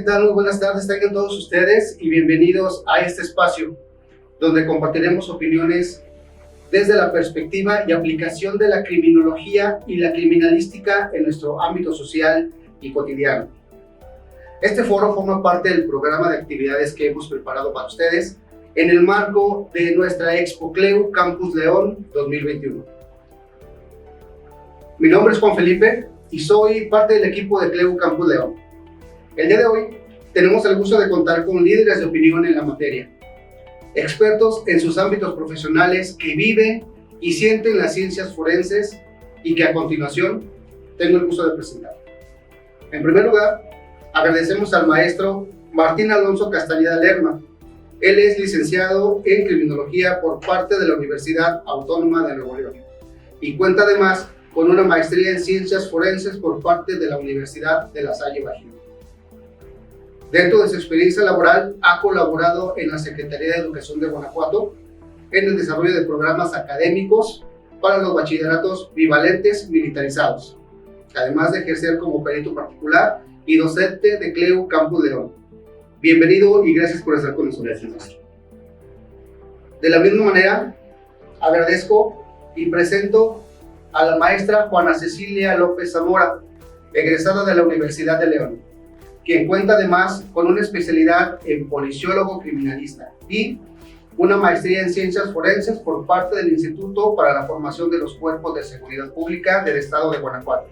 tal? Muy buenas tardes, tengan todos ustedes y bienvenidos a este espacio donde compartiremos opiniones desde la perspectiva y aplicación de la criminología y la criminalística en nuestro ámbito social y cotidiano. Este foro forma parte del programa de actividades que hemos preparado para ustedes en el marco de nuestra Expo CLEU Campus León 2021. Mi nombre es Juan Felipe y soy parte del equipo de CLEU Campus León. El día de hoy tenemos el gusto de contar con líderes de opinión en la materia, expertos en sus ámbitos profesionales que viven y sienten las ciencias forenses y que a continuación tengo el gusto de presentar. En primer lugar, agradecemos al maestro Martín Alonso Castañeda Lerma. Él es licenciado en Criminología por parte de la Universidad Autónoma de Nuevo León y cuenta además con una maestría en Ciencias Forenses por parte de la Universidad de La Salle Bajío. Dentro de su experiencia laboral, ha colaborado en la Secretaría de Educación de Guanajuato en el desarrollo de programas académicos para los bachilleratos bivalentes militarizados, además de ejercer como perito particular y docente de CLEU Campus León. Bienvenido y gracias por estar con nosotros. Gracias. De la misma manera, agradezco y presento a la maestra Juana Cecilia López Zamora, egresada de la Universidad de León, quien cuenta además con una especialidad en policiólogo criminalista y una maestría en ciencias forenses por parte del Instituto para la Formación de los Cuerpos de Seguridad Pública del Estado de Guanajuato.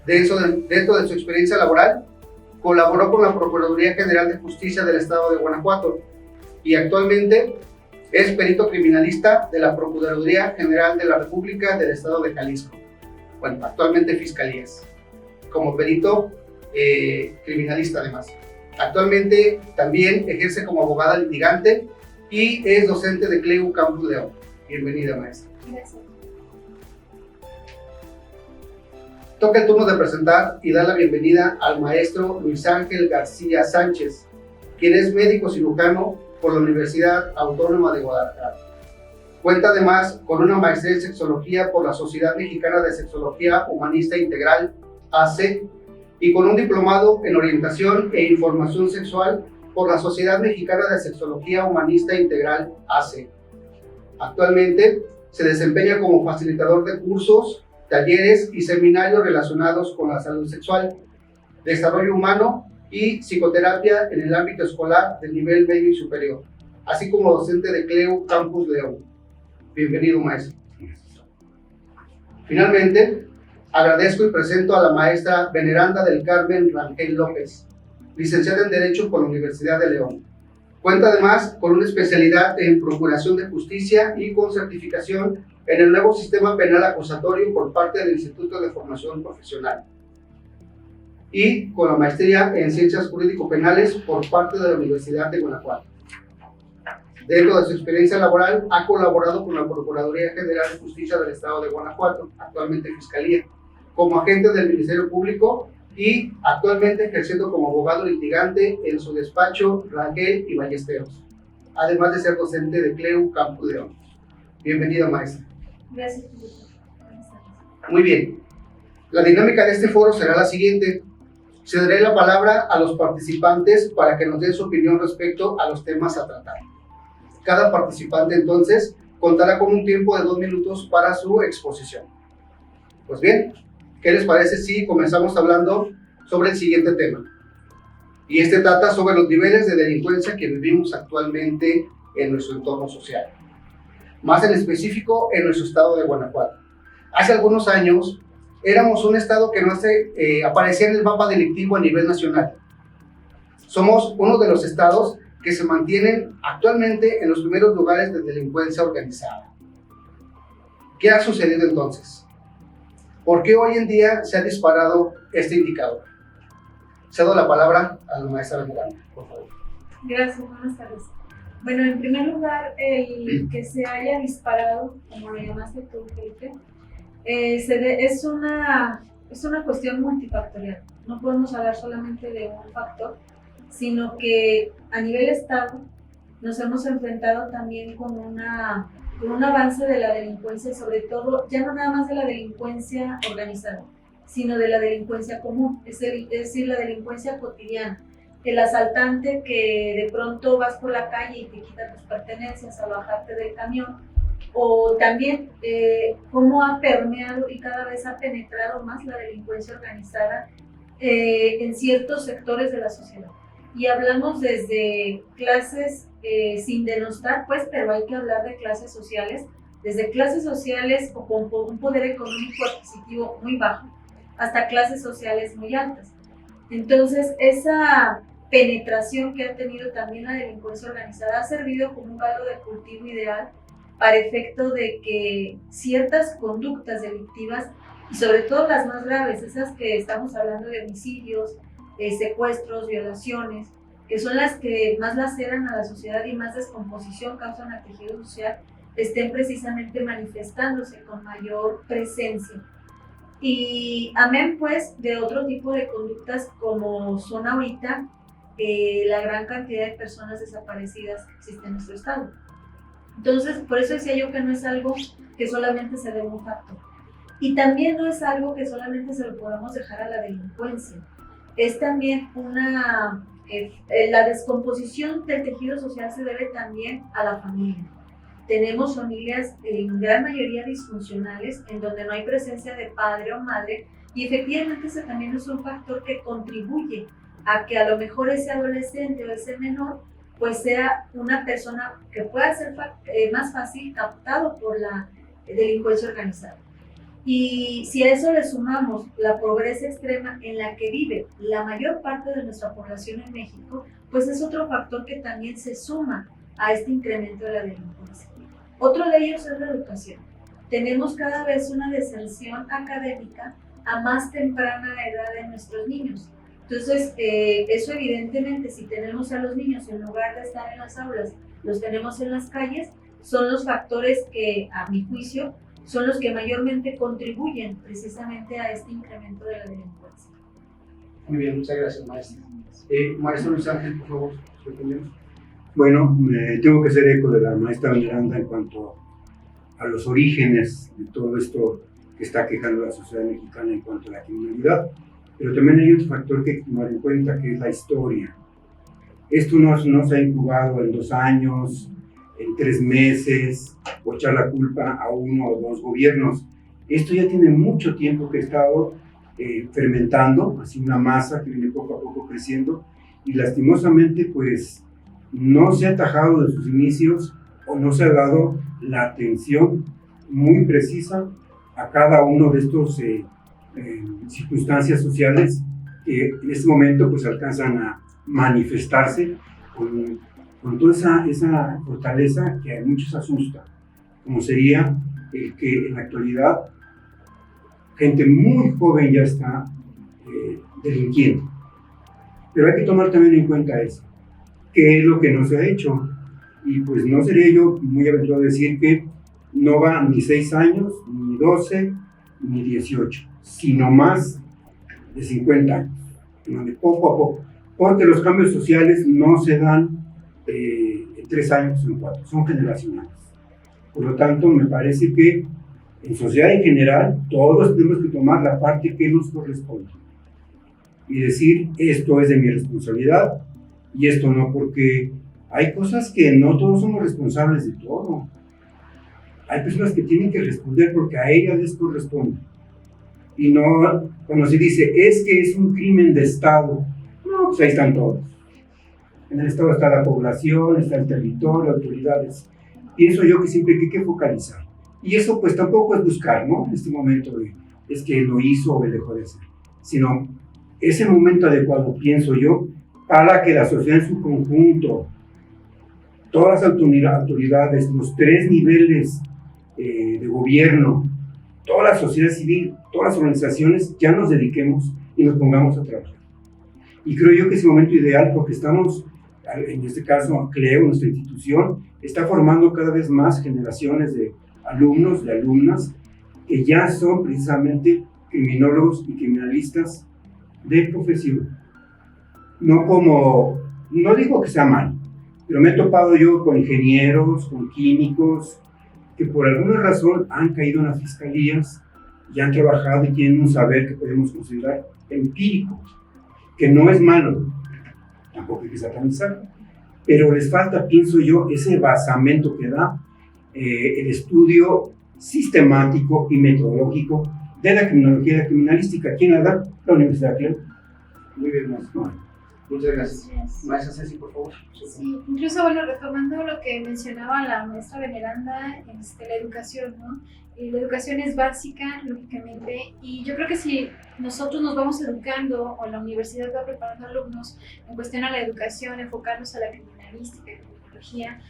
Dentro de su experiencia laboral, colaboró con la Procuraduría General de Justicia del Estado de Guanajuato y actualmente es perito criminalista de la Procuraduría General de la República del Estado de Jalisco. Bueno, actualmente fiscalías. Como perito criminalista además. Actualmente también ejerce como abogada litigante y es docente de CLEU Campus León. Bienvenida, maestra. Gracias. Toca el turno de presentar y dar la bienvenida al maestro Luis Ángel García Sánchez, quien es médico cirujano por la Universidad Autónoma de Guadalajara. Cuenta además con una maestría en sexología por la Sociedad Mexicana de Sexología Humanista Integral, AC, y con un diplomado en orientación e información sexual por la Sociedad Mexicana de Sexología Humanista Integral, AC. Actualmente se desempeña como facilitador de cursos, talleres y seminarios relacionados con la salud sexual, desarrollo humano y psicoterapia en el ámbito escolar del nivel medio y superior, así como docente de CLEU Campus León. Bienvenido, maestro. Finalmente, agradezco y presento a la maestra Veneranda del Carmen Rangel López, licenciada en Derecho por la Universidad de León. Cuenta además con una especialidad en Procuración de Justicia y con certificación en el nuevo sistema penal acusatorio por parte del Instituto de Formación Profesional y con la maestría en Ciencias Jurídico-Penales por parte de la Universidad de Guanajuato. Dentro de su experiencia laboral, ha colaborado con la Procuraduría General de Justicia del Estado de Guanajuato, actualmente Fiscalía, como agente del Ministerio Público y actualmente ejerciendo como abogado litigante en su despacho Rangel y Ballesteros, además de ser docente de CLEU Campus León. Bienvenida, maestra. Gracias. Muy bien. La dinámica de este foro será la siguiente. Cederé la palabra a los participantes para que nos den su opinión respecto a los temas a tratar. Cada participante entonces contará con un tiempo de 2 minutos para su exposición. Pues bien, ¿qué les parece si comenzamos hablando sobre el siguiente tema? Y este trata sobre los niveles de delincuencia que vivimos actualmente en nuestro entorno social. Más en específico en nuestro estado de Guanajuato. Hace algunos años éramos un estado que no aparecía en el mapa delictivo a nivel nacional. Somos uno de los estados que se mantienen actualmente en los primeros lugares de delincuencia organizada. ¿Qué ha sucedido entonces? ¿Por qué hoy en día se ha disparado este indicador? Cedo la palabra a la maestra Veneranda, por favor. Gracias, buenas tardes. Bueno, en primer lugar, el que se haya disparado, como lo llamaste tú, Felipe, es una cuestión multifactorial. No podemos hablar solamente de un factor, sino que a nivel Estado nos hemos enfrentado también con un avance de la delincuencia, sobre todo, ya no nada más de la delincuencia organizada, sino de la delincuencia común, es decir, la delincuencia cotidiana. el asaltante que de pronto vas por la calle y te quita tus pertenencias al bajarte del camión, o también cómo ha permeado y cada vez ha penetrado más la delincuencia organizada en ciertos sectores de la sociedad. Y hablamos desde clases, sin denostar, pues, pero hay que hablar de clases sociales, desde clases sociales o con un poder económico adquisitivo muy bajo, hasta clases sociales muy altas. Entonces, esa penetración que ha tenido también la delincuencia organizada ha servido como un caldo de cultivo ideal para efecto de que ciertas conductas delictivas, y sobre todo las más graves, esas que estamos hablando de homicidios, secuestros, violaciones, que son las que más laceran a la sociedad y más descomposición causan al tejido social, estén precisamente manifestándose con mayor presencia. Y amén pues de otro tipo de conductas como son ahorita la gran cantidad de personas desaparecidas que existe en nuestro estado. Entonces, por eso decía yo que no es algo que solamente se debe a un factor. Y también no es algo que solamente se lo podamos dejar a la delincuencia. Es también la descomposición del tejido social se debe también a la familia. Tenemos familias en gran mayoría disfuncionales, en donde no hay presencia de padre o madre, y efectivamente ese también es un factor que contribuye a que a lo mejor ese adolescente o ese menor pues sea una persona que pueda ser más fácil captado por la delincuencia organizada. Y si a eso le sumamos la pobreza extrema en la que vive la mayor parte de nuestra población en México, pues es otro factor que también se suma a este incremento de la delincuencia. Otro de ellos es la educación. Tenemos cada vez una deserción académica a más temprana edad de nuestros niños. Entonces, eso evidentemente, si tenemos a los niños en lugar de estar en las aulas, los tenemos en las calles, son los factores que, a mi juicio, son los que mayormente contribuyen precisamente a este incremento de la delincuencia. Muy bien, muchas gracias, maestro. Maestro Luis Ángel, por favor, su opinión. Bueno, tengo que hacer eco de la maestra Miranda en cuanto a los orígenes de todo esto que está quejando a la sociedad mexicana en cuanto a la criminalidad. Pero también hay otro factor que hay que tomar en cuenta, que es la historia. Esto no se ha incubado en 2 años, en 3 meses, o echar la culpa a 1 o 2 gobiernos. Esto ya tiene mucho tiempo que ha estado fermentando, así una masa que viene poco a poco creciendo, y lastimosamente pues no se ha atajado de sus inicios o no se ha dado la atención muy precisa a cada uno de estos circunstancias sociales que en este momento pues alcanzan a manifestarse con toda esa fortaleza que a muchos asusta, como sería el que en la actualidad gente muy joven ya está delinquiendo. Pero hay que tomar también en cuenta eso, qué es lo que no se ha hecho, y pues no sería yo muy aventurado decir que no va ni 6 años, ni 12, ni 18, sino más de 50 años, donde poco a poco, porque los cambios sociales no se dan en 3 años o en 4, son generacionales. Por lo tanto, me parece que en sociedad en general, todos tenemos que tomar la parte que nos corresponde y decir, esto es de mi responsabilidad y esto no, porque hay cosas que no todos somos responsables de todo. Hay personas que tienen que responder porque a ellas les corresponde. Y no, cuando se dice, es que es un crimen de Estado, no, pues ahí están todos. En el Estado está la población, está el territorio, autoridades. Pienso yo que siempre hay que focalizar. Y eso pues tampoco es buscar, ¿no? En este momento es que lo hizo o dejó de hacer. Sino ese momento adecuado, pienso yo, para que la sociedad en su conjunto, todas las autoridades, los 3 niveles de gobierno, toda la sociedad civil, todas las organizaciones, ya nos dediquemos y nos pongamos a trabajar. Y creo yo que es el momento ideal porque estamos, en este caso, CLEO, nuestra institución, está formando cada vez más generaciones de alumnos, de alumnas, que ya son precisamente criminólogos y criminalistas de profesión. No digo que sea mal, pero me he topado yo con ingenieros, con químicos, que por alguna razón han caído en las fiscalías y han trabajado y tienen un saber que podemos considerar empírico, que no es malo. tampoco hay que satanizar, pero les falta, pienso yo, ese basamento que da el estudio sistemático y metodológico de la criminología y la criminalística. ¿Quién la da? La Universidad de Cleo. Muy bien, maestro. Muchas gracias. Maestra Ceci, por favor. Sí, incluso, bueno, retomando lo que mencionaba la maestra Veneranda, la educación, ¿no? La educación es básica, lógicamente, y yo creo que si nosotros nos vamos educando o la universidad va preparando alumnos en cuestión a la educación, enfocarnos a la criminalística y criminología,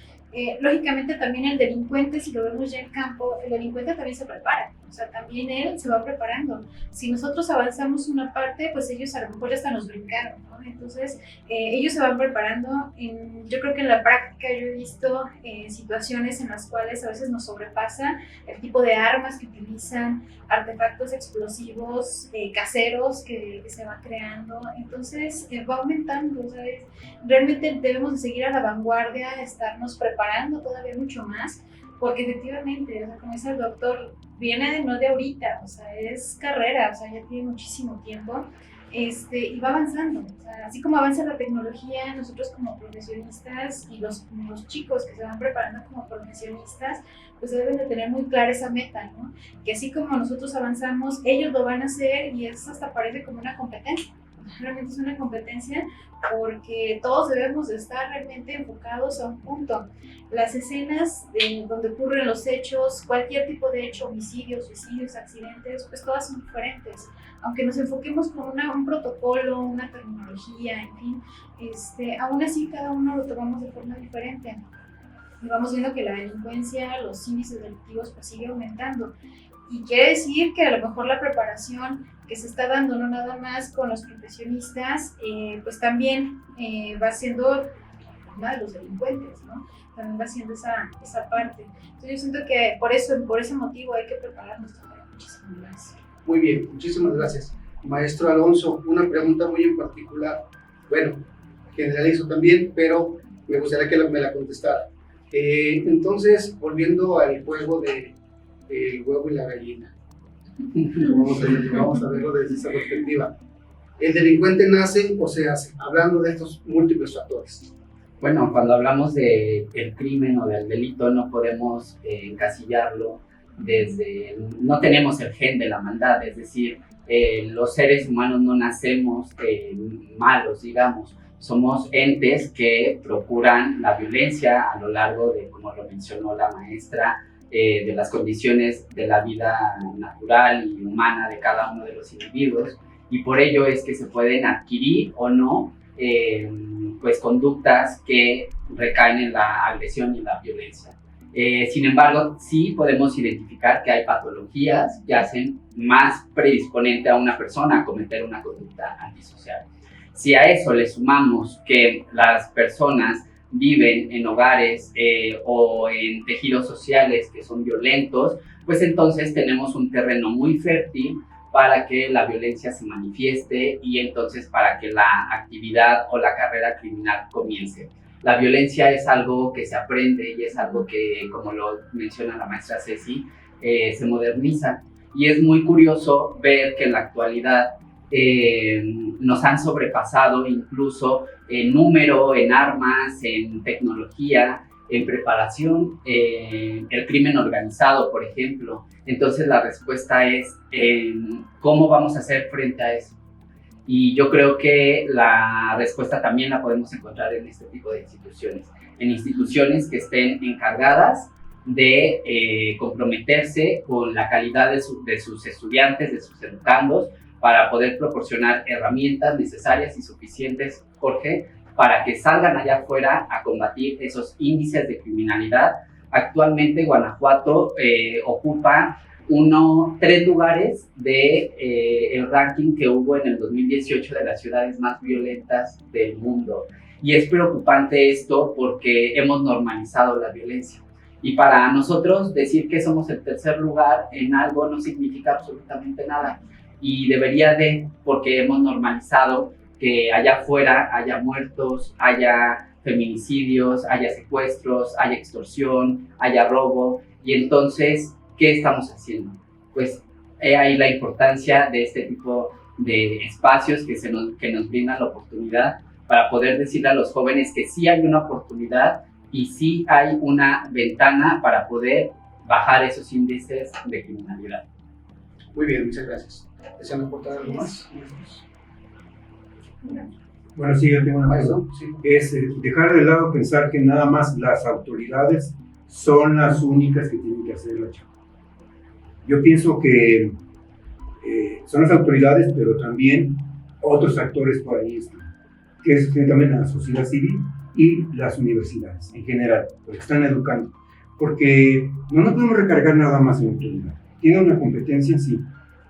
lógicamente también el delincuente, si lo vemos ya en campo, el delincuente también se prepara, o sea, también él se va preparando. Si nosotros avanzamos una parte, pues ellos a lo mejor hasta nos brincaron, ¿no? Entonces, ellos se van preparando. Yo creo que en la práctica yo he visto situaciones en las cuales a veces nos sobrepasa el tipo de armas que utilizan, artefactos explosivos caseros que se van creando. Entonces, va aumentando, ¿sabes? Realmente debemos de seguir a la vanguardia, estarnos preparando todavía mucho más, porque efectivamente, o sea, como dice el doctor, viene no de ahorita, o sea, es carrera, o sea, ya tiene muchísimo tiempo, y va avanzando. O sea, así como avanza la tecnología, nosotros como profesionistas y los chicos que se van preparando como profesionistas, pues deben de tener muy clara esa meta, ¿no? Que así como nosotros avanzamos, ellos lo van a hacer, y eso hasta parece como una competencia. Realmente es una competencia porque todos debemos de estar realmente enfocados a un punto. Las escenas donde ocurren los hechos, cualquier tipo de hecho, homicidios, suicidios, accidentes, pues todas son diferentes. Aunque nos enfoquemos con un protocolo, una terminología, en fin, aún así cada uno lo tomamos de forma diferente. Y vamos viendo que la delincuencia, los índices delictivos, pues sigue aumentando. Y quiere decir que a lo mejor la preparación que se está dando, no nada más con los profesionistas, pues también va siendo una de los delincuentes, ¿no? También va siendo esa parte. Entonces yo siento que por ese motivo hay que prepararnos también muchísimo más. Muy bien, muchísimas gracias. Maestro Alonso, una pregunta muy en particular. Bueno, generalizo también, pero me gustaría que me la contestara. Entonces, volviendo al juego del huevo y la gallina. Vamos a verlo desde esa perspectiva. ¿El delincuente nace o se hace? Hablando de estos múltiples factores. Bueno, cuando hablamos del crimen o del delito, no podemos encasillarlo no tenemos el gen de la maldad, es decir, los seres humanos no nacemos malos, digamos. Somos entes que procuran la violencia a lo largo de, como lo mencionó la maestra, de las condiciones de la vida natural y humana de cada uno de los individuos, y por ello es que se pueden adquirir o no pues conductas que recaen en la agresión y la violencia. Sin embargo, sí podemos identificar que hay patologías que hacen más predisponente a una persona a cometer una conducta antisocial. Si a eso le sumamos que las personas viven en hogares o en tejidos sociales que son violentos, pues entonces tenemos un terreno muy fértil para que la violencia se manifieste y entonces para que la actividad o la carrera criminal comience. La violencia es algo que se aprende y es algo que, como lo menciona la maestra Ceci, se moderniza. Y es muy curioso ver que en la actualidad nos han sobrepasado incluso en número, en armas, en tecnología, en preparación, el crimen organizado, por ejemplo. Entonces la respuesta es ¿cómo vamos a hacer frente a eso? Y yo creo que la respuesta también la podemos encontrar en este tipo de instituciones, en instituciones que estén encargadas de comprometerse con la calidad de sus estudiantes, de sus educandos, para poder proporcionar herramientas necesarias y suficientes, Jorge, para que salgan allá afuera a combatir esos índices de criminalidad. Actualmente Guanajuato ocupa 3 lugares el ranking que hubo en el 2018 de las ciudades más violentas del mundo. Y es preocupante esto porque hemos normalizado la violencia. Y para nosotros decir que somos el tercer lugar en algo no significa absolutamente nada. Y debería porque hemos normalizado que allá afuera haya muertos, haya feminicidios, haya secuestros, haya extorsión, haya robo. Y entonces, ¿qué estamos haciendo? Pues ahí la importancia de este tipo de espacios que nos brindan la oportunidad para poder decirle a los jóvenes que sí hay una oportunidad y sí hay una ventana para poder bajar esos índices de criminalidad. Muy bien, muchas gracias. ¿Desean aportar algo más? Bueno, sí, yo tengo una cosa. Maestro, sí. Es dejar de lado pensar que nada más las autoridades son las únicas que tienen que hacer la chamba. Yo pienso que son las autoridades, pero también otros actores por ahí están, que es también la sociedad civil y las universidades en general, porque están educando. Porque no nos podemos recargar nada más en la autoridad. Tiene una competencia, sí,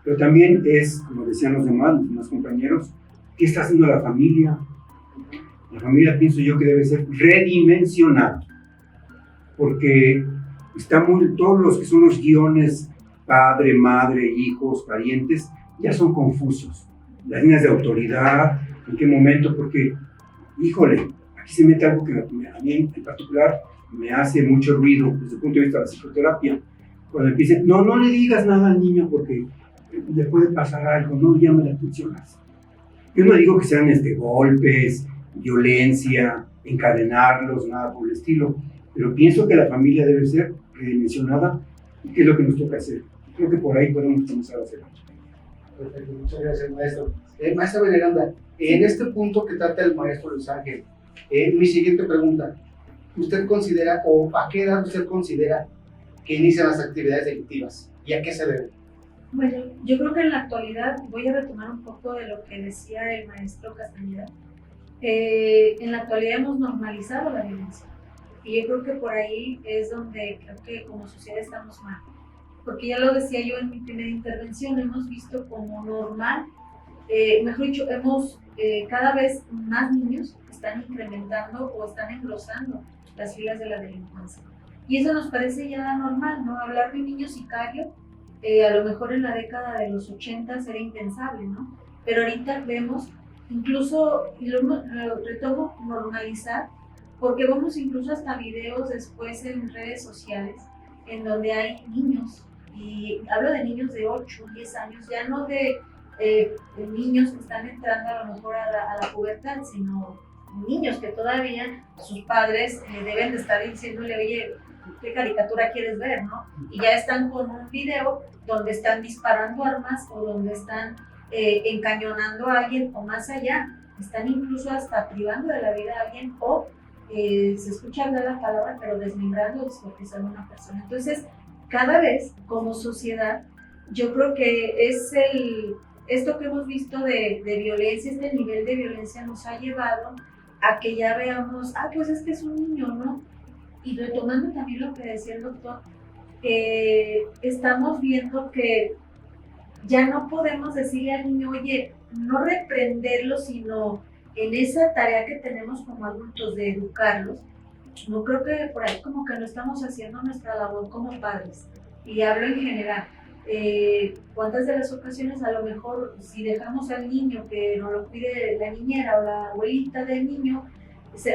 pero también es, como decían los demás compañeros, ¿qué está haciendo la familia? La familia, pienso yo, que debe ser redimensionada, porque todos los que son los guiones, padre, madre, hijos, parientes, ya son confusos. Las líneas de autoridad, en qué momento, porque, híjole, aquí se mete algo que a mí en particular me hace mucho ruido desde el punto de vista de la psicoterapia. Cuando empiecen, no le digas nada al niño porque le puede pasar algo, no llame la atención. Yo no digo que sean golpes, violencia, encadenarlos, nada por el estilo, pero pienso que la familia debe ser redimensionada y qué es lo que nos toca hacer. Creo que por ahí podemos comenzar a hacerlo. Perfecto, muchas gracias, maestro. Maestra Veneranda, en este punto que trata el maestro Luis Ángel, mi siguiente pregunta, ¿usted considera o a qué edad usted considera que inician las actividades delictivas y a qué se debe? Bueno, yo creo que en la actualidad, voy a retomar un poco de lo que decía el maestro Castañeda, en la actualidad hemos normalizado la violencia y yo creo que por ahí es donde creo que como sociedad estamos mal, porque ya lo decía yo en mi primera intervención, hemos visto como normal, mejor dicho, cada vez más niños están incrementando o están engrosando las filas de la delincuencia. Y eso nos parece ya normal, ¿no? Hablar de un niño sicario, a lo mejor en la década de los 80 era impensable, ¿no? Pero ahorita vemos, incluso, y lo retomo, normalizar, porque vemos incluso hasta videos después en redes sociales, en donde hay niños, y hablo de niños de 8, 10 años, ya no de niños que están entrando a lo mejor a la pubertad, sino niños que todavía sus padres deben de estar diciéndole, oye, ¿qué caricatura quieres ver, no? Y ya están con un video donde están disparando armas o donde están encañonando a alguien o más allá, están incluso hasta privando de la vida a alguien o se escucha hablar la palabra, pero desmembrando o descuartizando a una persona. Entonces, cada vez como sociedad, yo creo que es esto que hemos visto de violencia, este nivel de violencia nos ha llevado a que ya veamos, pues este es un niño, ¿no? Y retomando también lo que decía el doctor, estamos viendo que ya no podemos decirle al niño, oye, no reprenderlo, sino en esa tarea que tenemos como adultos de educarlos. No creo que por ahí como que no estamos haciendo nuestra labor como padres. Y hablo en general. ¿Cuántas de las ocasiones a lo mejor si dejamos al niño que nos lo cuide la niñera o la abuelita del niño,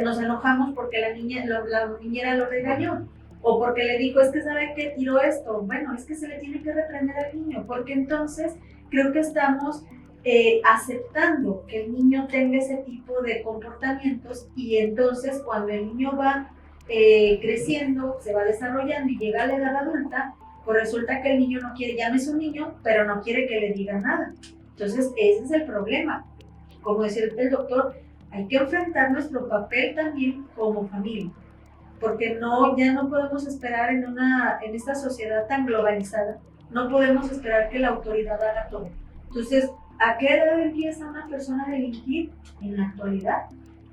nos enojamos porque la niñera lo regañó? O porque le dijo, es que sabe que tiró esto. Bueno, es que se le tiene que reprender al niño, porque entonces creo que estamos aceptando que el niño tenga ese tipo de comportamientos y entonces cuando el niño va creciendo, se va desarrollando y llega a la edad adulta, pues resulta que el niño no quiere, ya no es un niño, pero no quiere que le digan nada. Entonces ese es el problema. Como decía el doctor, hay que enfrentar nuestro papel también como familia, porque ya no podemos esperar en esta sociedad tan globalizada, no podemos esperar que la autoridad haga todo. Entonces, ¿a qué edad empieza una persona a delinquir? En la actualidad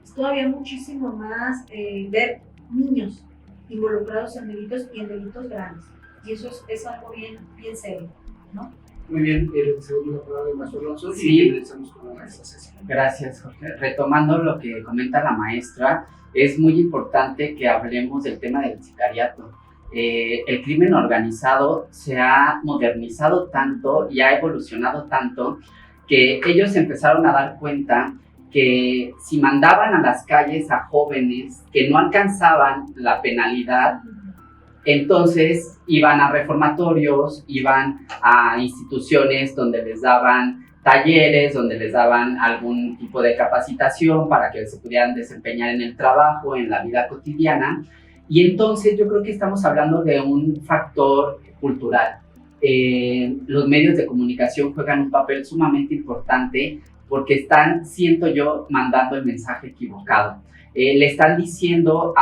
es todavía muchísimo más ver niños involucrados en delitos y en delitos graves. Y eso es algo bien serio, ¿no? Muy bien, segundo la palabra del maestro Alonso Sí. y regresamos con la maestra Cecilia. Gracias, Jorge. Retomando lo que comenta la maestra, es muy importante que hablemos del tema del sicariato. El crimen organizado se ha modernizado tanto y ha evolucionado tanto que ellos empezaron a dar cuenta que si mandaban a las calles a jóvenes que no alcanzaban la penalidad, entonces iban a reformatorios, iban a instituciones donde les daban talleres donde les daban algún tipo de capacitación para que se pudieran desempeñar en el trabajo, en la vida cotidiana. Y entonces yo creo que estamos hablando de un factor cultural. Los medios de comunicación juegan un papel sumamente importante porque están, siento yo, mandando el mensaje equivocado. Le están diciendo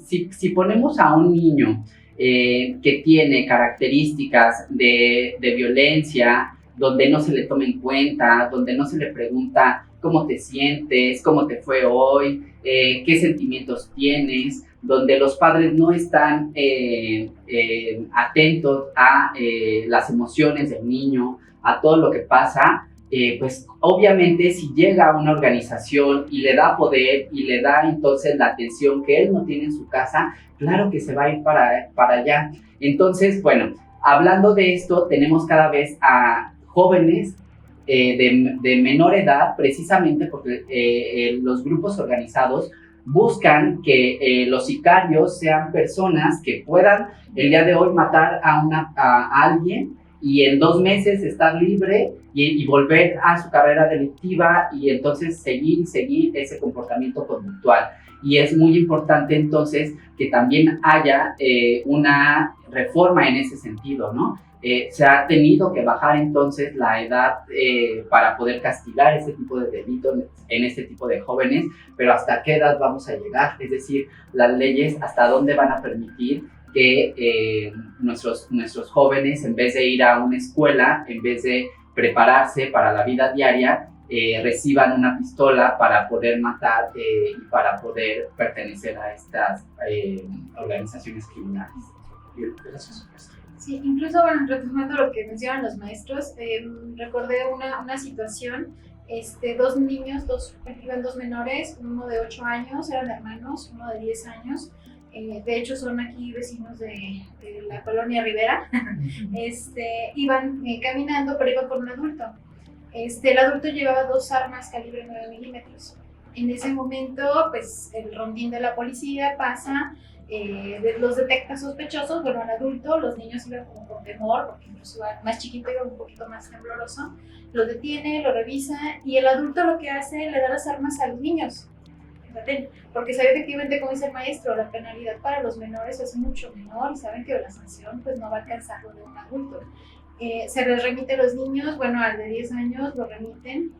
si ponemos a un niño que tiene características de violencia, donde no se le toma en cuenta, donde no se le pregunta cómo te sientes, cómo te fue hoy, qué sentimientos tienes, donde los padres no están atentos a las emociones del niño, a todo lo que pasa, pues obviamente si llega a una organización y le da poder y le da entonces la atención que él no tiene en su casa, claro que se va a ir para allá. Entonces, bueno, hablando de esto, tenemos cada vez a jóvenes de menor edad, precisamente porque los grupos organizados buscan que los sicarios sean personas que puedan el día de hoy matar a alguien y en 2 meses estar libre y volver a su carrera delictiva y entonces seguir ese comportamiento conductual. Y es muy importante entonces que también haya una reforma en ese sentido, ¿no? Se ha tenido que bajar entonces la edad para poder castigar este tipo de delitos en este tipo de jóvenes, pero ¿hasta qué edad vamos a llegar? Es decir, las leyes hasta dónde van a permitir que nuestros jóvenes, en vez de ir a una escuela, en vez de prepararse para la vida diaria, reciban una pistola para poder matar y para poder pertenecer a estas organizaciones criminales. Gracias. Sí, incluso, bueno, retomando lo que mencionan los maestros, recordé una situación, 2 niños, iban 2 menores, uno de 8 años, eran hermanos, uno de 10 años, de hecho son aquí vecinos de la colonia Rivera, iban caminando, pero iban con un adulto. El adulto llevaba 2 armas calibre 9 milímetros. En ese momento, pues, el rondín de la policía pasa, los detecta sospechosos, bueno, al adulto, los niños iban como con temor, porque incluso más chiquito iba un poquito más tembloroso, lo detiene, lo revisa, y el adulto lo que hace, le da las armas a los niños, porque sabe efectivamente, como dice el maestro, la penalidad para los menores es mucho menor, y saben que la sanción pues no va a alcanzar lo de un adulto. Se les remite a los niños, bueno, al de 10 años lo remiten,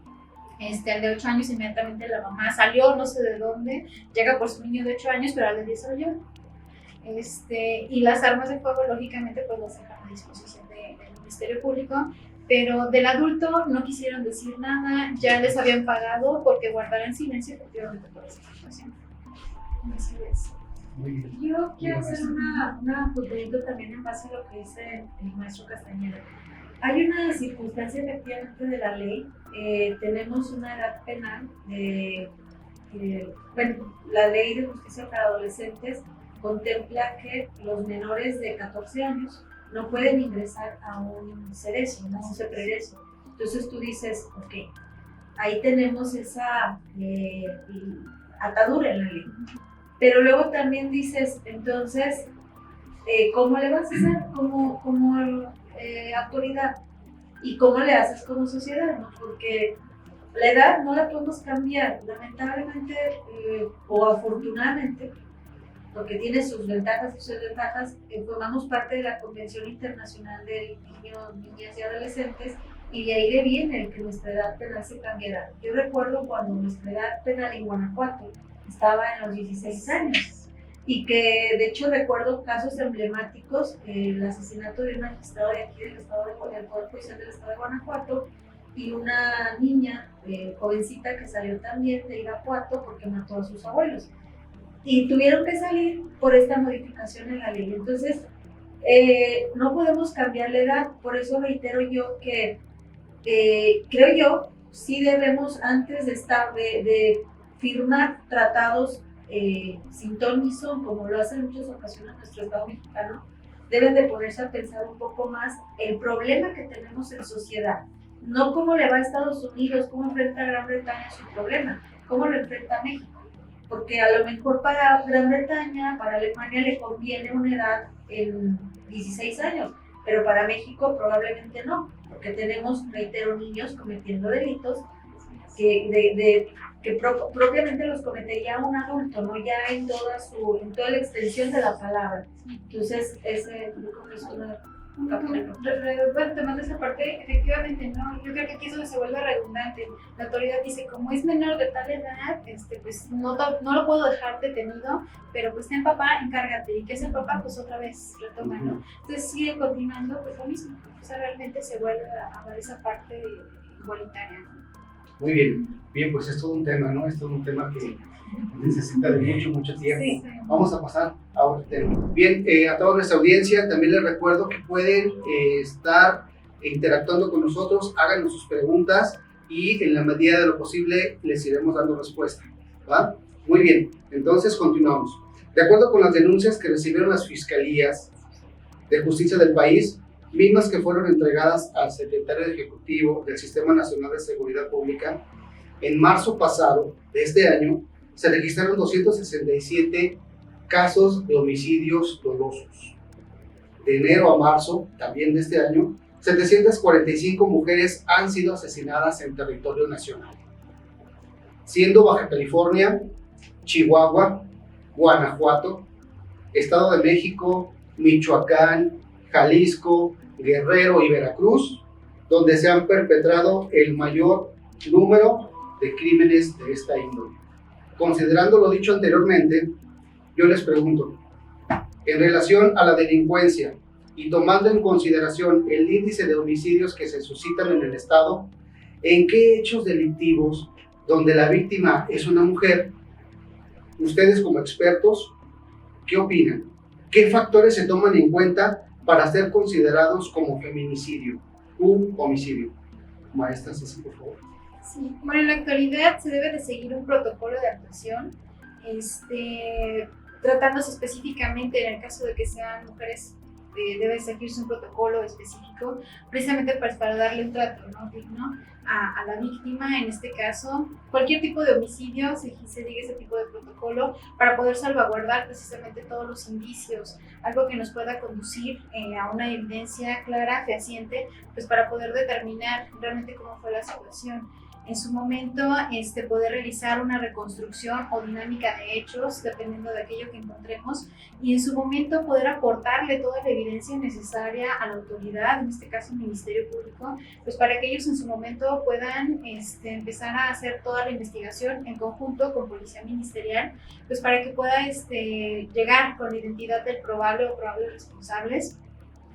al de 8 años inmediatamente la mamá salió, no sé de dónde, llega por su niño de 8 años, pero al de 10 salió. Y las armas de fuego, lógicamente, pues las dejan a disposición del Ministerio Público, pero del adulto no quisieron decir nada, ya les habían pagado porque guardaran silencio efectivamente por esa situación. Así es. Yo quiero hacer una apuntamiento también en base a lo que dice el maestro Castañeda. Hay una circunstancia efectivamente de la ley, tenemos una edad penal la ley de justicia para adolescentes contempla que los menores de 14 años no pueden ingresar a un cerezo, a un ceprerezo. Entonces tú dices, ok, ahí tenemos esa atadura en la ley. Pero luego también dices, entonces, ¿cómo le vas a hacer como autoridad? ¿Y cómo le haces como sociedad? ¿No? Porque la edad no la podemos cambiar, lamentablemente o afortunadamente, porque tiene sus ventajas y sus desventajas. Formamos parte de la Convención Internacional de Niños, Niñas y Adolescentes, y de ahí viene el que nuestra edad penal se cambiará. Yo recuerdo cuando nuestra edad penal en Guanajuato estaba en los 16 años, y que de hecho recuerdo casos emblemáticos, el asesinato de un magistrado de aquí del Poder Judicial del Estado de Guanajuato, y una niña jovencita que salió también de Irapuato porque mató a sus abuelos. Y tuvieron que salir por esta modificación en la ley. Entonces, no podemos cambiar la edad, por eso reitero yo que creo yo, sí debemos, antes de firmar tratados sin ton ni son, como lo hace en muchas ocasiones nuestro Estado mexicano, deben de ponerse a pensar un poco más el problema que tenemos en sociedad, no cómo le va a Estados Unidos, cómo enfrenta Gran Bretaña su problema, cómo lo enfrenta México. Porque a lo mejor para Gran Bretaña, para Alemania le conviene una edad en 16 años, pero para México probablemente no, porque tenemos, reitero, niños cometiendo delitos que propiamente los cometería un adulto, no ya en toda la extensión de la palabra. Entonces, ese yo creo que es una... Bueno, tomando esa parte, efectivamente, no, yo creo que aquí es donde se vuelve redundante. La autoridad dice, como es menor de tal edad, pues no lo puedo dejar detenido, pero pues ten papá, encárgate, y que es el papá, pues otra vez retoma, ¿no? Entonces sigue continuando pues lo mismo, o sea, realmente se vuelve a dar esa parte igualitaria, ¿no? Muy bien, pues es todo un tema, ¿no? Es todo un tema que necesita de mucho tiempo. Sí. Vamos a pasar a otro tema. Bien, a toda nuestra audiencia también les recuerdo que pueden estar interactuando con nosotros, háganos sus preguntas y en la medida de lo posible les iremos dando respuesta, ¿va? Muy bien, entonces continuamos. De acuerdo con las denuncias que recibieron las fiscalías de justicia del país, mismas que fueron entregadas al secretario ejecutivo del Sistema Nacional de Seguridad Pública, en marzo pasado de este año se registraron 267 casos de homicidios dolosos. De enero a marzo, también de este año, 745 mujeres han sido asesinadas en territorio nacional, siendo Baja California, Chihuahua, Guanajuato, Estado de México, Michoacán, Jalisco, Guerrero y Veracruz, donde se han perpetrado el mayor número de crímenes de esta índole. Considerando lo dicho anteriormente, yo les pregunto, en relación a la delincuencia y tomando en consideración el índice de homicidios que se suscitan en el Estado, ¿en qué hechos delictivos donde la víctima es una mujer, ustedes como expertos, qué opinan? ¿Qué factores se toman en cuenta para ser considerados como feminicidio u homicidio? Maestra Ceci, por favor. Sí, bueno, en la actualidad se debe de seguir un protocolo de actuación, tratándose específicamente en el caso de que sean mujeres, debe seguirse un protocolo específico, precisamente para darle un trato, ¿no?, digno a la víctima. En este caso, cualquier tipo de homicidio se sigue ese tipo de protocolo para poder salvaguardar precisamente todos los indicios, algo que nos pueda conducir a una evidencia clara, fehaciente, pues para poder determinar realmente cómo fue la situación. En su momento, poder realizar una reconstrucción o dinámica de hechos, dependiendo de aquello que encontremos, y en su momento poder aportarle toda la evidencia necesaria a la autoridad, en este caso el Ministerio Público, pues para que ellos en su momento puedan empezar a hacer toda la investigación en conjunto con Policía Ministerial, pues para que pueda llegar con la identidad del probable o probables responsables,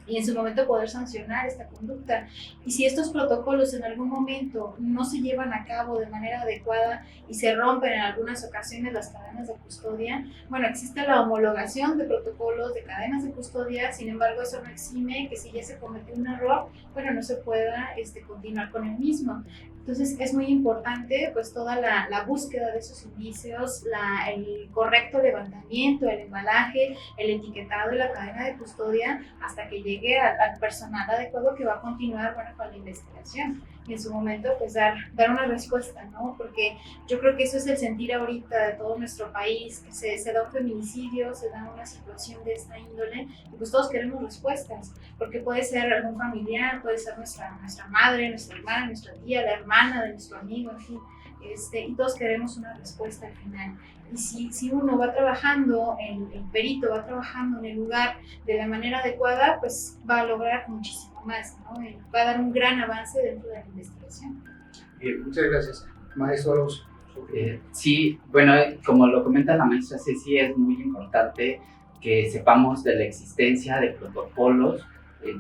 y en su momento poder sancionar esta conducta. Y si estos protocolos en algún momento no se llevan a cabo de manera adecuada y se rompen en algunas ocasiones las cadenas de custodia, bueno, existe la homologación de protocolos de cadenas de custodia, sin embargo eso no exime que si ya se cometió un error, bueno, no se pueda continuar con el mismo. Entonces es muy importante pues toda la búsqueda de esos indicios, el correcto levantamiento, el embalaje, el etiquetado y la cadena de custodia hasta que llegue al personal adecuado que va a continuar, bueno, con la investigación. Y en su momento pues dar una respuesta, ¿no? Porque yo creo que eso es el sentir ahorita de todo nuestro país, que se da un feminicidio, se da una situación de esta índole, y pues todos queremos respuestas, porque puede ser algún familiar, puede ser nuestra madre, nuestra hermana, nuestra tía, la hermana de nuestro amigo, en fin, y todos queremos una respuesta al final. Y si uno va trabajando, el perito va trabajando en el lugar de la manera adecuada, pues va a lograr muchísimo más, ¿no? Va a dar un gran avance dentro de la investigación. Bien, muchas gracias. Maestro Alonso. Sí, bueno, como lo comenta la maestra Ceci, es muy importante que sepamos de la existencia de protocolos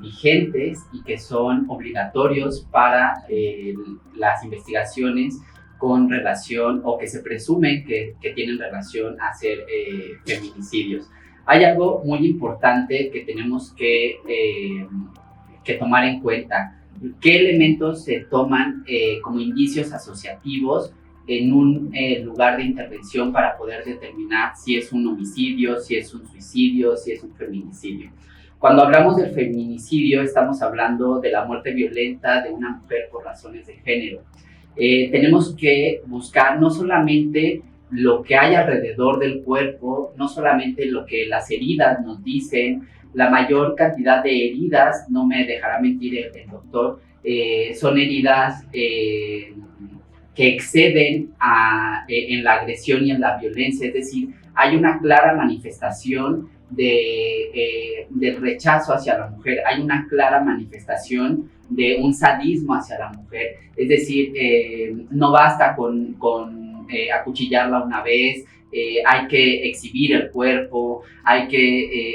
vigentes y que son obligatorios para las investigaciones con relación o que se presume que tienen relación a ser feminicidios. Hay algo muy importante que tenemos que tomar en cuenta. ¿Qué elementos se toman como indicios asociativos en un lugar de intervención para poder determinar si es un homicidio, si es un suicidio, si es un feminicidio? Cuando hablamos del feminicidio, estamos hablando de la muerte violenta de una mujer por razones de género. Tenemos que buscar no solamente lo que hay alrededor del cuerpo, no solamente lo que las heridas nos dicen. La mayor cantidad de heridas, no me dejará mentir el doctor, son heridas que exceden en la agresión y en la violencia, es decir, hay una clara manifestación del rechazo hacia la mujer, hay una clara manifestación de un sadismo hacia la mujer, es decir, no basta con acuchillarla una vez, hay que exhibir el cuerpo,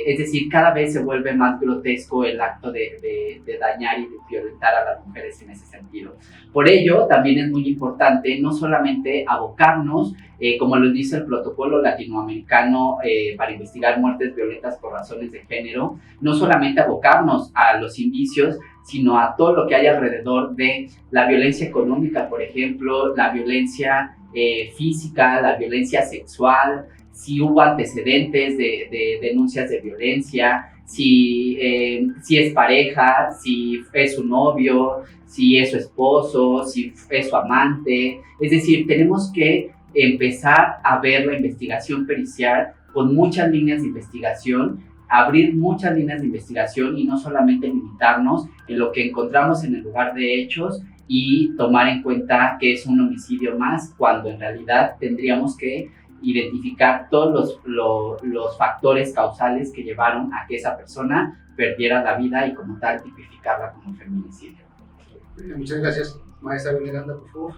es decir, cada vez se vuelve más grotesco el acto de dañar y de violentar a las mujeres en ese sentido. Por ello, también es muy importante no solamente abocarnos, como lo dice el protocolo latinoamericano para investigar muertes violentas por razones de género, no solamente abocarnos a los indicios, sino a todo lo que hay alrededor de la violencia económica, por ejemplo, la violencia física, la violencia sexual, si hubo antecedentes de denuncias de violencia, si es pareja, si es su novio, si es su esposo, si es su amante. Es decir, tenemos que empezar a ver la investigación pericial con muchas líneas de investigación, abrir muchas líneas de investigación y no solamente limitarnos en lo que encontramos en el lugar de hechos y tomar en cuenta que es un homicidio más, cuando en realidad tendríamos que identificar todos los factores causales que llevaron a que esa persona perdiera la vida y como tal tipificarla como feminicidio. Muchas gracias. Maestra Veneranda, por favor.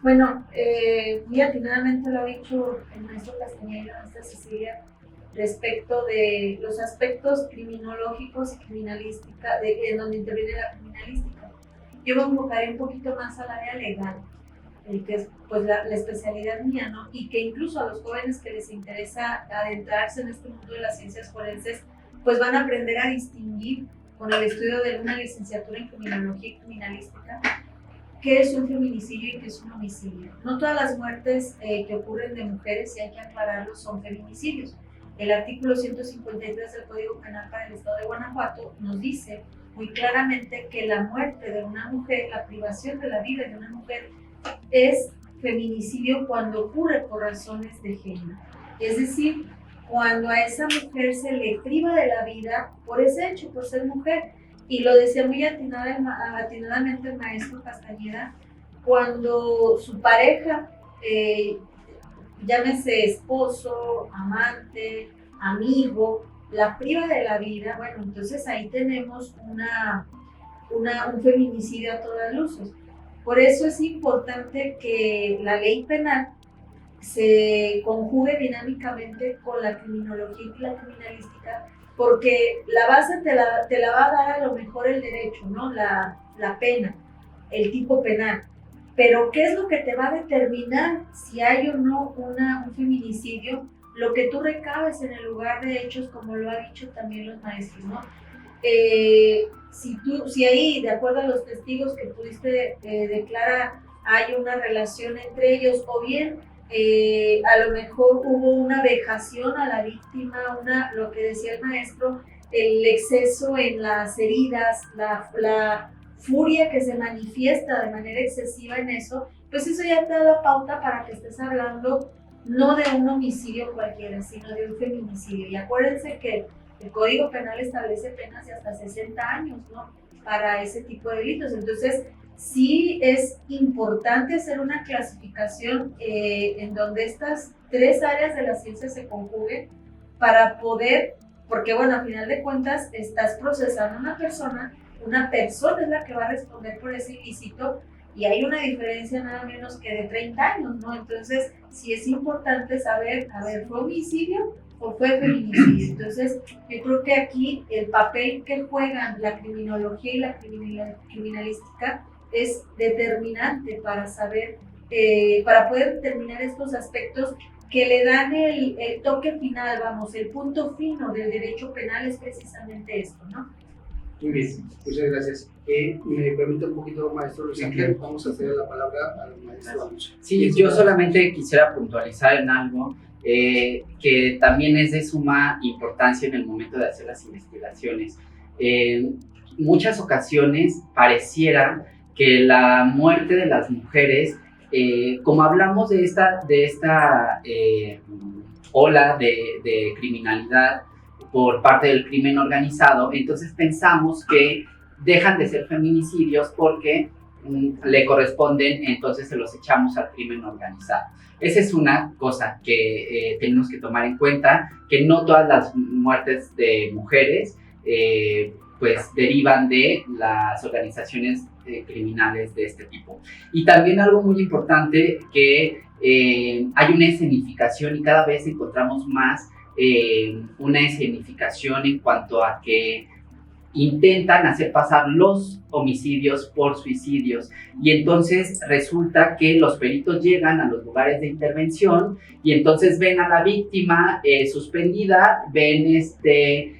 Bueno, muy atinadamente lo ha dicho el maestro Castañeda y la maestra Cecilia respecto de los aspectos criminológicos y criminalística, en donde interviene la criminalística. Yo me enfocaré un poquito más al área legal, que es pues la especialidad mía, ¿no? Y que incluso a los jóvenes que les interesa adentrarse en este mundo de las ciencias forenses, pues van a aprender a distinguir con el estudio de una licenciatura en criminología y criminalística qué es un feminicidio y qué es un homicidio. No todas las muertes que ocurren de mujeres, y hay que aclararlo, son feminicidios. El artículo 153 del Código Penal para el Estado de Guanajuato nos dice muy claramente que la muerte de una mujer, la privación de la vida de una mujer, es feminicidio cuando ocurre por razones de género. Es decir, cuando a esa mujer se le priva de la vida por ese hecho, por ser mujer. Y lo decía muy atinadamente el maestro Castañeda, cuando su pareja, llámese esposo, amante, amigo, la priva de la vida, bueno, entonces ahí tenemos un feminicidio a todas luces. Por eso es importante que la ley penal se conjugue dinámicamente con la criminología y la criminalística, porque la base te la va a dar a lo mejor el derecho, ¿no? La pena, el tipo penal. Pero ¿qué es lo que te va a determinar si hay o no un feminicidio? Lo que tú recabes en el lugar de hechos, como lo han dicho también los maestros, ¿no? Si ahí, de acuerdo a los testigos que pudiste declarar, hay una relación entre ellos, o bien a lo mejor hubo una vejación a la víctima, lo que decía el maestro, el exceso en las heridas, la furia que se manifiesta de manera excesiva en eso, pues eso ya te da la pauta para que estés hablando no de un homicidio cualquiera, sino de un feminicidio. Y acuérdense que el Código Penal establece penas de hasta 60 años, ¿no? Para ese tipo de delitos. Entonces, sí es importante hacer una clasificación en donde estas tres áreas de la ciencia se conjuguen para poder, porque bueno, a final de cuentas estás procesando a una persona es la que va a responder por ese ilícito y hay una diferencia nada menos que de 30 años, ¿no? Entonces, sí es importante saber, a ver, ¿fue homicidio o fue feminicidio? Entonces, yo creo que aquí el papel que juegan la criminología y la criminalística es determinante para saber, para poder determinar estos aspectos que le dan el toque final, vamos, el punto fino del derecho penal es precisamente esto, ¿no? Muy bien, muchas gracias. Me permite un poquito, maestro Luis Ángel, vamos a hacer la palabra al maestro Alonso. Sí, yo solamente quisiera puntualizar en algo que también es de suma importancia en el momento de hacer las investigaciones. Muchas ocasiones pareciera que la muerte de las mujeres como hablamos de esta ola de criminalidad por parte del crimen organizado, entonces pensamos que dejan de ser feminicidios porque le corresponden, entonces se los echamos al crimen organizado. Esa es una cosa que tenemos que tomar en cuenta, que no todas las muertes de mujeres pues derivan de las organizaciones criminales de este tipo. Y también algo muy importante, que hay una escenificación, y cada vez encontramos más una escenificación en cuanto a que intentan hacer pasar los homicidios por suicidios, y entonces resulta que los peritos llegan a los lugares de intervención y entonces ven a la víctima suspendida, ven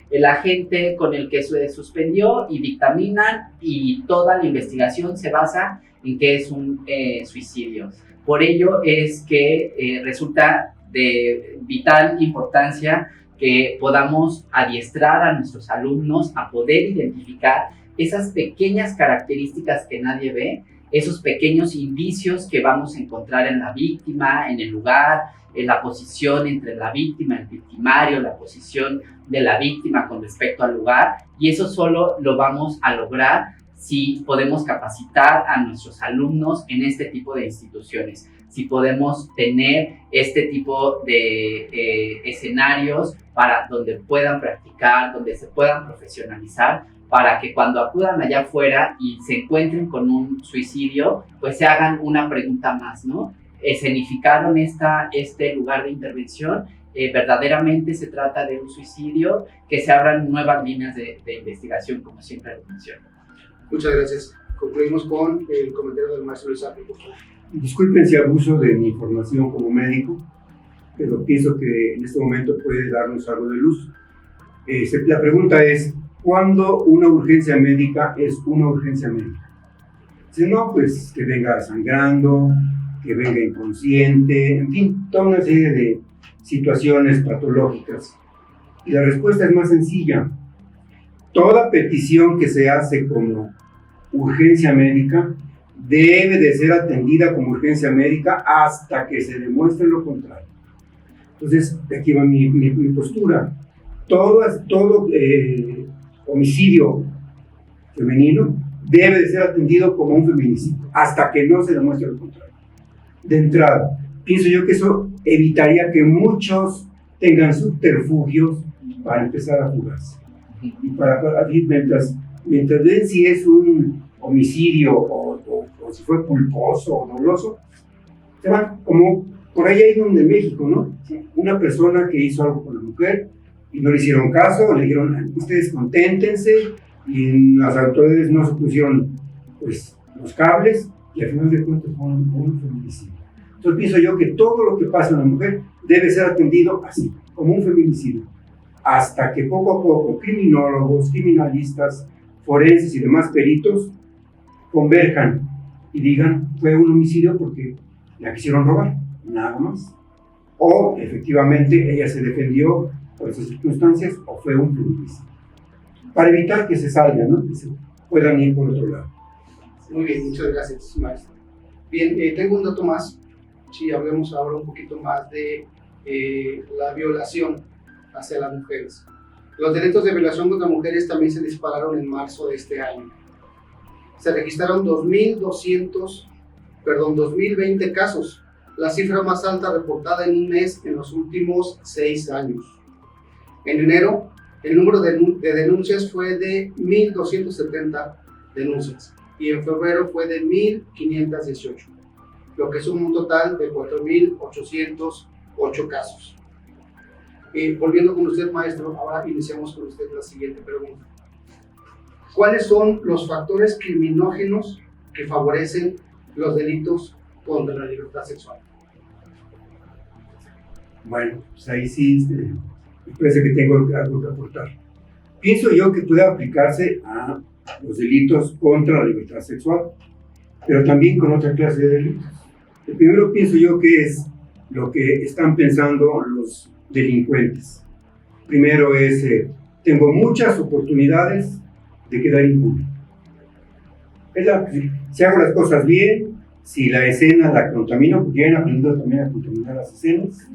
el agente con el que se suspendió y dictaminan, y toda la investigación se basa en que es un suicidio. Por ello es que resulta de vital importancia que podamos adiestrar a nuestros alumnos a poder identificar esas pequeñas características que nadie ve, esos pequeños indicios que vamos a encontrar en la víctima, en el lugar, en la posición entre la víctima, el victimario, la posición de la víctima con respecto al lugar, y eso solo lo vamos a lograr si podemos capacitar a nuestros alumnos en este tipo de instituciones, si podemos tener este tipo de escenarios para donde puedan practicar, donde se puedan profesionalizar, para que cuando acudan allá afuera y se encuentren con un suicidio, pues se hagan una pregunta más, ¿no? ¿Escenificaron este lugar de intervención? ¿Verdaderamente se trata de un suicidio? Que se abran nuevas líneas de investigación, como siempre lo menciono. Muchas gracias. Concluimos con el comentario del maestro Luis Apio, por favor. Disculpen si abuso de mi información como médico, pero pienso que en este momento puede darnos algo de luz. La pregunta es, ¿cuándo una urgencia médica es una urgencia médica? Si no, pues que venga sangrando, que venga inconsciente, en fin, toda una serie de situaciones patológicas. Y la respuesta es más sencilla. Toda petición que se hace como urgencia médica debe de ser atendida como urgencia médica hasta que se demuestre lo contrario. Entonces, aquí va mi postura. Todo homicidio femenino debe de ser atendido como un feminicidio hasta que no se demuestre lo contrario. De entrada, pienso yo que eso evitaría que muchos tengan subterfugios para empezar a fugarse. Y mientras ven si es un homicidio o si fue culposo o doloso, se van como por ahí hay donde en México, ¿no? Una persona que hizo algo con la mujer y no le hicieron caso, le dijeron, ustedes conténtense, y las autoridades no se pusieron pues los cables, y al final de cuentas fue un feminicidio. Entonces pienso yo que todo lo que pasa en la mujer debe ser atendido así, como un feminicidio, hasta que poco a poco criminólogos, criminalistas, forenses y demás peritos converjan y digan, fue un homicidio porque la quisieron robar, nada más. O efectivamente ella se defendió por esas circunstancias o fue un feminicidio. Para evitar que se salgan, ¿no? Que se puedan ir por otro lado. Muy bien, muchas gracias, maestro. Bien, tengo un dato más. Sí, hablemos ahora un poquito más de la violación hacia las mujeres. Los delitos de violación contra mujeres también se dispararon en marzo de este año. Se registraron 2.020 casos, la cifra más alta reportada en un mes en los últimos 6 años. En enero, el número de denuncias fue de 1.270 denuncias y en febrero fue de 1.518, lo que es un total de 4.808 casos. Volviendo con usted, maestro, ahora iniciamos con usted la siguiente pregunta. ¿Cuáles son los factores criminógenos que favorecen los delitos contra la libertad sexual? Bueno, pues ahí sí me parece que tengo algo que aportar. Pienso yo que puede aplicarse a los delitos contra la libertad sexual, pero también con otra clase de delitos. El primero pienso yo que es lo que están pensando los delincuentes. Primero es, tengo muchas oportunidades de quedar impune. Si hago las cosas bien, si la escena la contamino, porque ya han aprendido también a contaminar las escenas.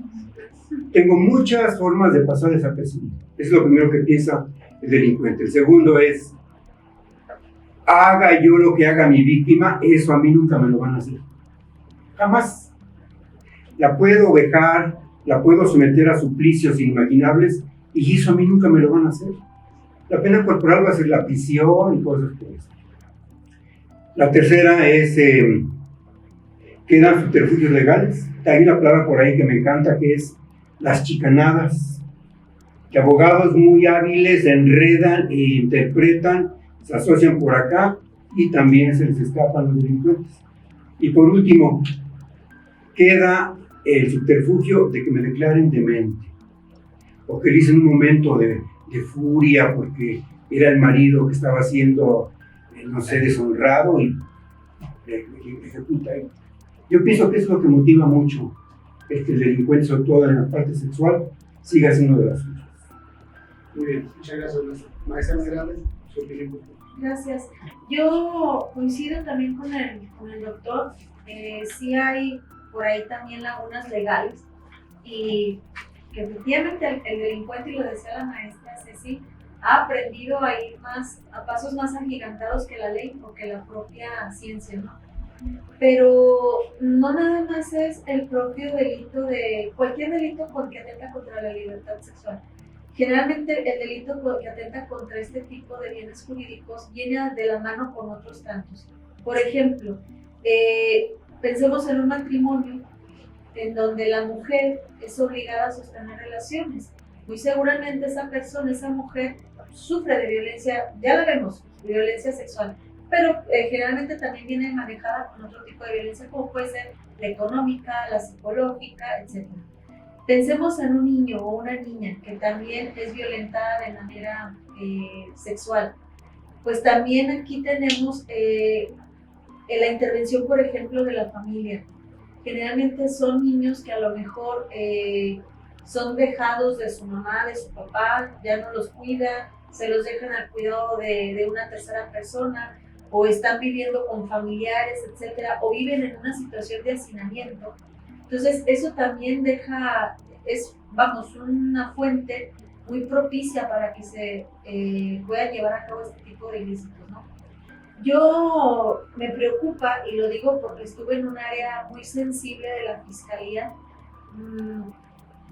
Tengo muchas formas de pasar desapercibido. Es lo primero que piensa el delincuente. El segundo es, haga yo lo que haga mi víctima, eso a mí nunca me lo van a hacer. Jamás. La puedo vejar, la puedo someter a suplicios inimaginables y eso a mí nunca me lo van a hacer. La pena corporal va a ser la prisión y cosas por eso. La tercera es, quedan subterfugios legales. Hay una palabra por ahí que me encanta que es las chicanadas, que abogados muy hábiles enredan e interpretan, se asocian por acá y también se les escapan los delincuentes. Y por último, queda el subterfugio de que me declaren demente, o que le hice un momento de furia porque era el marido que estaba siendo, no sé, deshonrado y le ejecuta. Yo pienso que es lo que motiva mucho el que el delincuente, sobre todo en la parte sexual, siga siendo de las suyas. Muy bien, muchas gracias, maestra más grande, su opinión. Gracias. Yo coincido también con el doctor. Sí hay por ahí también lagunas legales y que efectivamente el delincuente, y lo decía la maestra Ceci, ha aprendido a ir a pasos más agigantados que la ley o que la propia ciencia, ¿no? Pero no nada más es el propio delito de cualquier delito que atenta contra la libertad sexual. Generalmente el delito que atenta contra este tipo de bienes jurídicos viene de la mano con otros tantos. Por ejemplo, pensemos en un matrimonio en donde la mujer es obligada a sostener relaciones. Muy seguramente esa persona, esa mujer, sufre de violencia, ya la vemos, violencia sexual, pero generalmente también viene manejada con otro tipo de violencia, como puede ser la económica, la psicológica, etc. Pensemos en un niño o una niña que también es violentada de manera sexual. Pues también aquí tenemos la intervención, por ejemplo, de la familia. Generalmente son niños que a lo mejor son dejados de su mamá, de su papá, ya no los cuida, se los dejan al cuidado de una tercera persona, o están viviendo con familiares, etcétera, o viven en una situación de hacinamiento. Entonces, eso también es una fuente muy propicia para que se puedan llevar a cabo este tipo de ilícitos, ¿no? Yo me preocupa, y lo digo porque estuve en un área muy sensible de la Fiscalía.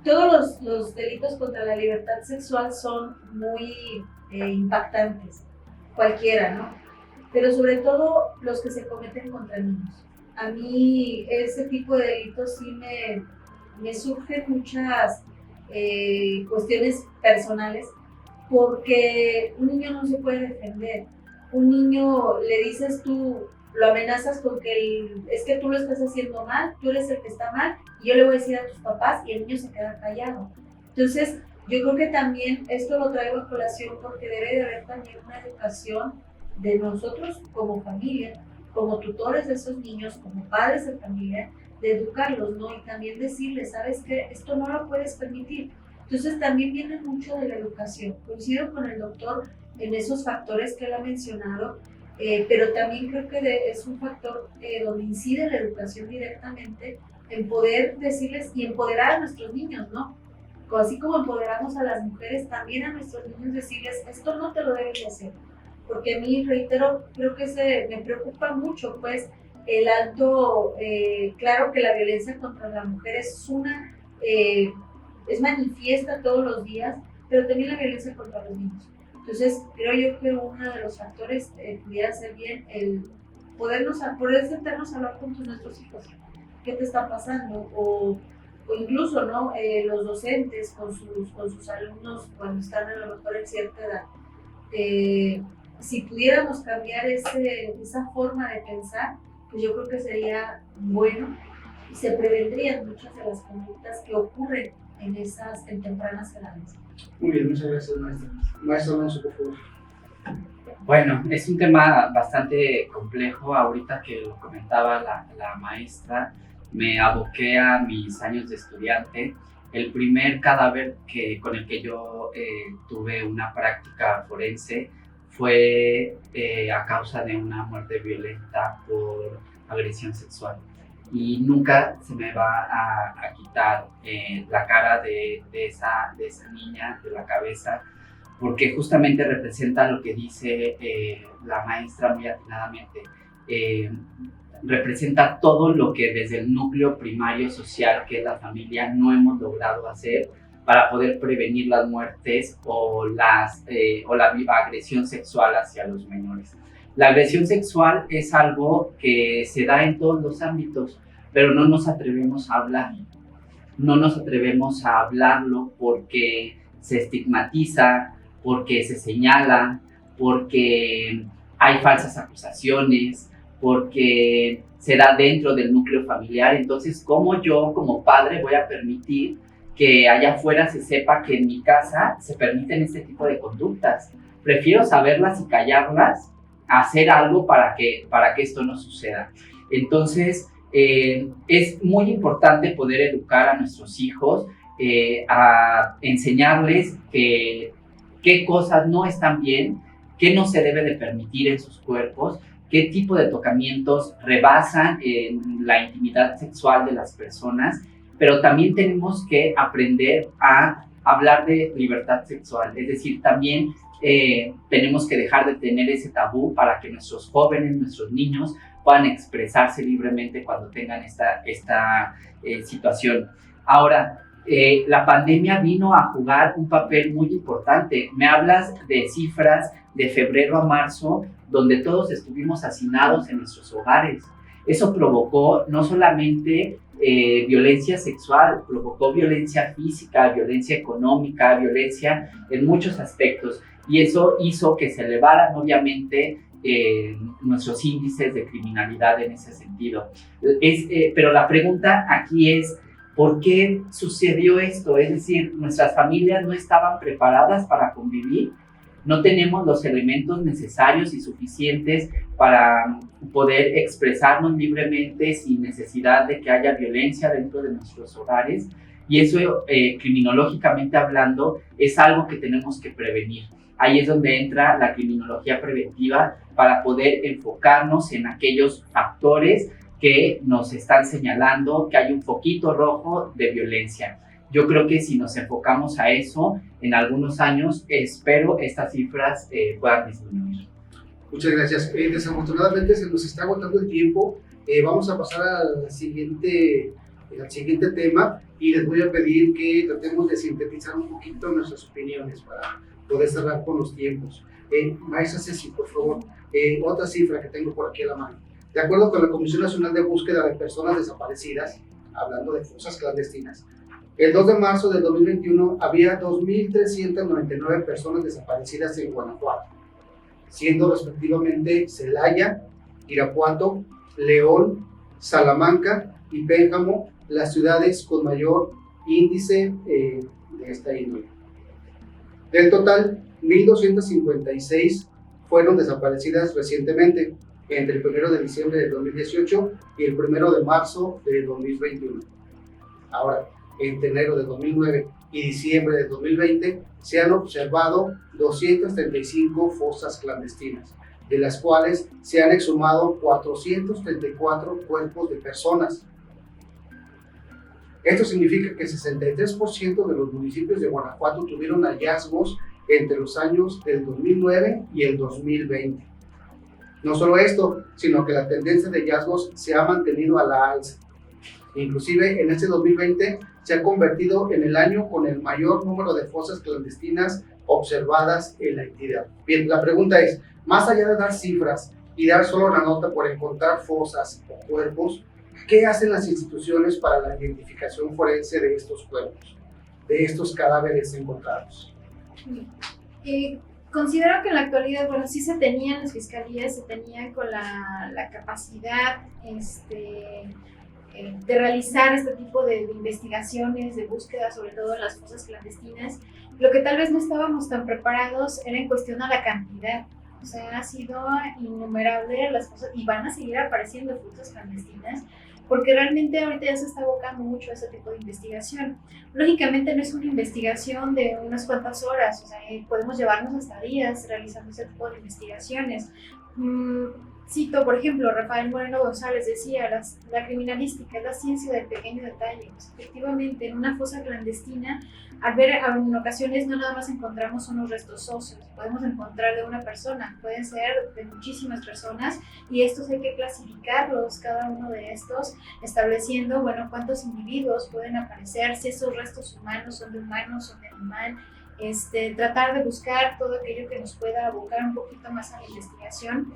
Todos los delitos contra la libertad sexual son muy impactantes, cualquiera, ¿no? Pero sobre todo los que se cometen contra niños. A mí ese tipo de delitos sí me surgen muchas cuestiones personales, porque un niño no se puede defender. Un niño le dices tú, lo amenazas con que es que tú lo estás haciendo mal, tú eres el que está mal, y yo le voy a decir a tus papás, y el niño se queda callado. Entonces, yo creo que también esto lo traigo a colación porque debe de haber también una educación de nosotros como familia, como tutores de esos niños, como padres de familia, de educarlos, ¿no? Y también decirles, ¿sabes qué? Esto no lo puedes permitir. Entonces, también viene mucho de la educación. Coincido con el doctor en esos factores que él ha mencionado, pero también creo que es un factor donde incide la educación directamente en poder decirles y empoderar a nuestros niños, ¿no? Así como empoderamos a las mujeres, también a nuestros niños decirles, esto no te lo debes de hacer. Porque a mí, reitero, creo que me preocupa mucho, pues, el alto, claro que la violencia contra la mujer es manifiesta todos los días, pero también la violencia contra los niños. Entonces, creo yo que uno de los factores pudiera ser bien el poder sentarnos a hablar con nuestros hijos. ¿Qué te está pasando? O incluso, ¿no? Los docentes con sus alumnos cuando están a lo mejor en cierta edad. Si pudiéramos cambiar esa forma de pensar, pues yo creo que sería bueno y se prevendrían muchas de las conductas que ocurren en tempranas edades. Muy bien, muchas gracias, maestra. Maestro Alonso, por favor. Bueno, es un tema bastante complejo. Ahorita que lo comentaba la maestra, me aboqué a mis años de estudiante. El primer cadáver con el que yo tuve una práctica forense fue a causa de una muerte violenta por agresión sexual. Y nunca se me va a quitar la cara de esa niña de la cabeza, porque justamente representa lo que dice la maestra muy atinadamente. Representa todo lo que desde el núcleo primario social, que es la familia, no hemos logrado hacer para poder prevenir las muertes o la agresión sexual hacia los menores. La agresión sexual es algo que se da en todos los ámbitos, pero no nos atrevemos a hablar. No nos atrevemos a hablarlo porque se estigmatiza, porque se señala, porque hay falsas acusaciones, porque se da dentro del núcleo familiar. Entonces, ¿cómo yo como padre voy a permitir que allá afuera se sepa que en mi casa se permiten este tipo de conductas? Prefiero saberlas y callarlas, hacer algo para que esto no suceda. Entonces, es muy importante poder educar a nuestros hijos, a enseñarles qué cosas no están bien, qué no se debe de permitir en sus cuerpos, qué tipo de tocamientos rebasan la intimidad sexual de las personas, pero también tenemos que aprender a hablar de libertad sexual, es decir, también tenemos que dejar de tener ese tabú para que nuestros jóvenes, nuestros niños puedan expresarse libremente cuando tengan esta situación. Ahora, la pandemia vino a jugar un papel muy importante. Me hablas de cifras de febrero a marzo, donde todos estuvimos hacinados en nuestros hogares. Eso provocó no solamente violencia sexual, provocó violencia física, violencia económica, violencia en muchos aspectos. Y eso hizo que se elevaran, obviamente, nuestros índices de criminalidad en ese sentido. Pero la pregunta aquí es, ¿por qué sucedió esto? Es decir, nuestras familias no estaban preparadas para convivir, no tenemos los elementos necesarios y suficientes para poder expresarnos libremente sin necesidad de que haya violencia dentro de nuestros hogares, y eso, criminológicamente hablando, es algo que tenemos que prevenir. Ahí es donde entra la criminología preventiva para poder enfocarnos en aquellos factores que nos están señalando que hay un foquito rojo de violencia. Yo creo que si nos enfocamos a eso, en algunos años, espero estas cifras puedan disminuir. Muchas gracias. Desafortunadamente se nos está agotando el tiempo. Vamos a pasar al siguiente tema y les voy a pedir que tratemos de sintetizar un poquito nuestras opiniones para poder cerrar con los tiempos. Maestra Ceci, por favor, otra cifra que tengo por aquí a la mano. De acuerdo con la Comisión Nacional de Búsqueda de Personas Desaparecidas, hablando de fosas clandestinas, el 2 de marzo del 2021 había 2.399 personas desaparecidas en Guanajuato, siendo respectivamente Celaya, Irapuato, León, Salamanca y Pénjamo las ciudades con mayor índice de esta índole. Del total, 1.256 fueron desaparecidas recientemente, entre el 1 de diciembre de 2018 y el 1 de marzo de 2021. Ahora, entre enero de 2009 y diciembre de 2020 se han observado 235 fosas clandestinas, de las cuales se han exhumado 434 cuerpos de personas. Esto significa que el 63% de los municipios de Guanajuato tuvieron hallazgos entre los años del 2009 y el 2020. No solo esto, sino que la tendencia de hallazgos se ha mantenido a la alza. Inclusive en este 2020 se ha convertido en el año con el mayor número de fosas clandestinas observadas en la entidad. Bien, la pregunta es, más allá de dar cifras y dar solo la nota por encontrar fosas o cuerpos, ¿qué hacen las instituciones para la identificación forense de estos cuerpos, de estos cadáveres encontrados? Considero que en la actualidad, bueno, sí se tenían las fiscalías, se tenían con la capacidad de realizar este tipo de investigaciones, de búsqueda, sobre todo en las fosas clandestinas. Lo que tal vez no estábamos tan preparados era en cuestión a la cantidad. O sea, ha sido innumerable las cosas y van a seguir apareciendo fosas clandestinas, porque realmente ahorita ya se está abocando mucho a ese tipo de investigación. Lógicamente no es una investigación de unas cuantas horas, o sea, podemos llevarnos hasta días realizando ese tipo de investigaciones, Cito, por ejemplo, Rafael Moreno González decía, la criminalística es la ciencia del pequeño detalle. Pues, efectivamente, en una fosa clandestina, al ver en ocasiones no nada más encontramos unos restos óseos, podemos encontrar de una persona, pueden ser de muchísimas personas, y estos hay que clasificarlos, cada uno de estos, estableciendo, bueno, cuántos individuos pueden aparecer, si esos restos humanos, son de animal, tratar de buscar todo aquello que nos pueda abocar un poquito más a la investigación.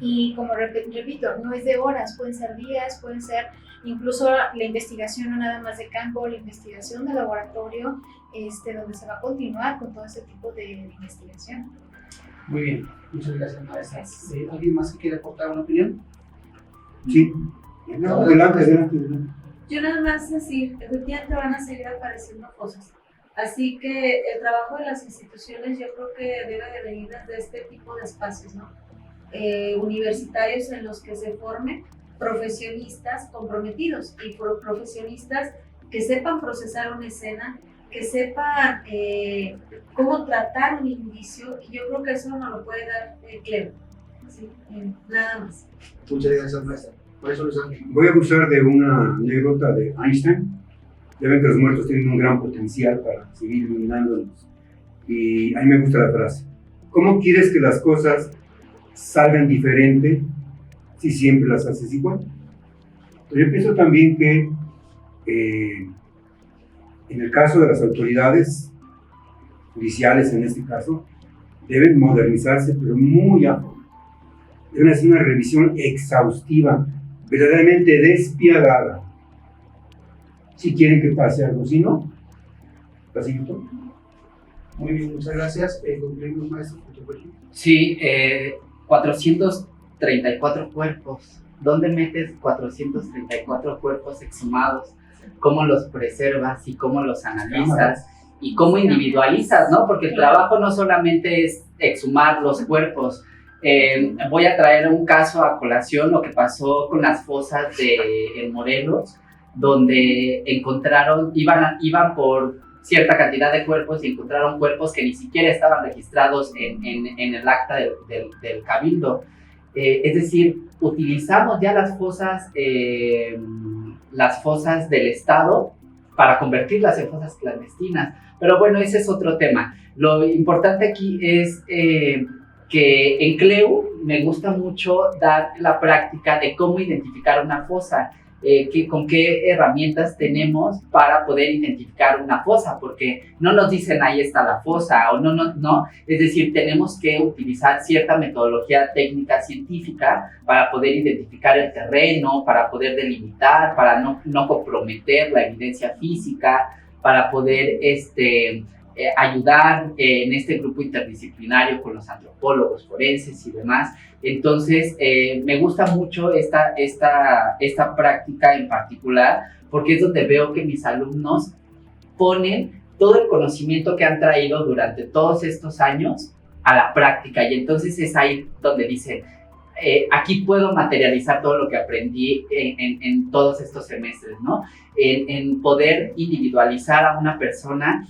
Y como repito, no es de horas, pueden ser días, pueden ser incluso la investigación no nada más de campo, la investigación de laboratorio, donde se va a continuar con todo ese tipo de investigación. Muy bien, muchas gracias, maestra. ¿Alguien más que quiera aportar una opinión? Sí. No, adelante. Yo nada más decir, efectivamente van a seguir apareciendo cosas. Así que el trabajo de las instituciones yo creo que debe de venir desde este tipo de espacios, ¿no? Universitarios en los que se formen profesionistas comprometidos y profesionistas que sepan procesar una escena, que sepan cómo tratar un indicio, y yo creo que eso nos lo puede dar Cleo. ¿Sí? Nada más. Muchas gracias, maestra. Maestro Luis Ángel. Voy a abusar de una anécdota de Einstein. Ya ven que los muertos tienen un gran potencial para seguir iluminándonos. Y a mí me gusta la frase: ¿cómo quieres que las cosas salgan diferente si siempre las haces igual? Pero yo pienso también que en el caso de las autoridades judiciales, en este caso, deben modernizarse, pero muy a fondo. Deben hacer una revisión exhaustiva, verdaderamente despiadada, si quieren que pase algo. Si no, así todo. Muy bien, muchas gracias. Concluimos, maestro. Sí, 434 cuerpos. ¿Dónde metes 434 cuerpos exhumados? ¿Cómo los preservas y cómo los analizas? Y cómo individualizas, ¿no? Porque el trabajo no solamente es exhumar los cuerpos. Voy a traer un caso a colación, lo que pasó con las fosas en Morelos, donde encontraron, iban por cierta cantidad de cuerpos y encontraron cuerpos que ni siquiera estaban registrados en el acta del cabildo. Es decir, utilizamos ya las fosas del Estado para convertirlas en fosas clandestinas. Pero bueno, ese es otro tema. Lo importante aquí es que en CLEU me gusta mucho dar la práctica de cómo identificar una fosa. Con qué herramientas tenemos para poder identificar una fosa, porque no nos dicen ahí está la fosa, o no, es decir, tenemos que utilizar cierta metodología técnica científica para poder identificar el terreno, para poder delimitar, para no comprometer la evidencia física, para poder ayudar en este grupo interdisciplinario con los antropólogos, forenses y demás. Entonces, me gusta mucho esta práctica en particular, porque es donde veo que mis alumnos ponen todo el conocimiento que han traído durante todos estos años a la práctica, y entonces es ahí donde dicen, aquí puedo materializar todo lo que aprendí en todos estos semestres, ¿no? En poder individualizar a una persona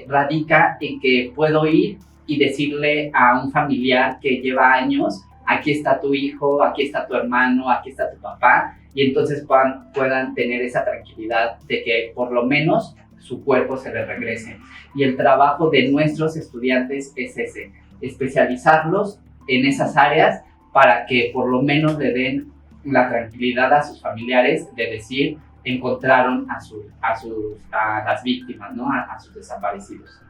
radica en que puedo ir y decirle a un familiar que lleva años, aquí está tu hijo, aquí está tu hermano, aquí está tu papá, y entonces puedan tener esa tranquilidad de que por lo menos su cuerpo se le regrese. Y el trabajo de nuestros estudiantes es ese, especializarlos en esas áreas para que por lo menos le den la tranquilidad a sus familiares de decir, encontraron a las víctimas, ¿no? A sus desaparecidos.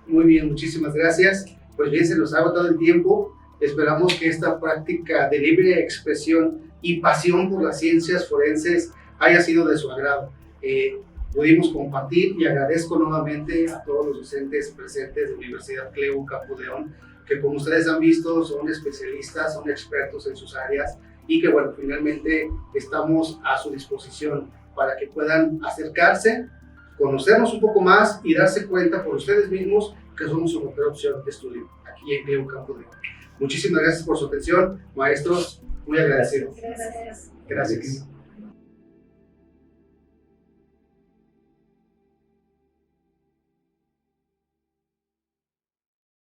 Muy bien, muchísimas gracias. Pues bien, se nos ha agotado el tiempo. Esperamos que esta práctica de libre expresión y pasión por las ciencias forenses haya sido de su agrado. Pudimos compartir, y agradezco nuevamente a todos los docentes presentes de la Universidad CLEU Campus León, que como ustedes han visto son especialistas, son expertos en sus áreas, y que bueno, finalmente estamos a su disposición para que puedan acercarse, conocernos un poco más y darse cuenta por ustedes mismos que somos su mejor opción de estudio aquí en CLEU Campus León. Muchísimas gracias por su atención, maestros, muy agradecidos. Gracias. Gracias.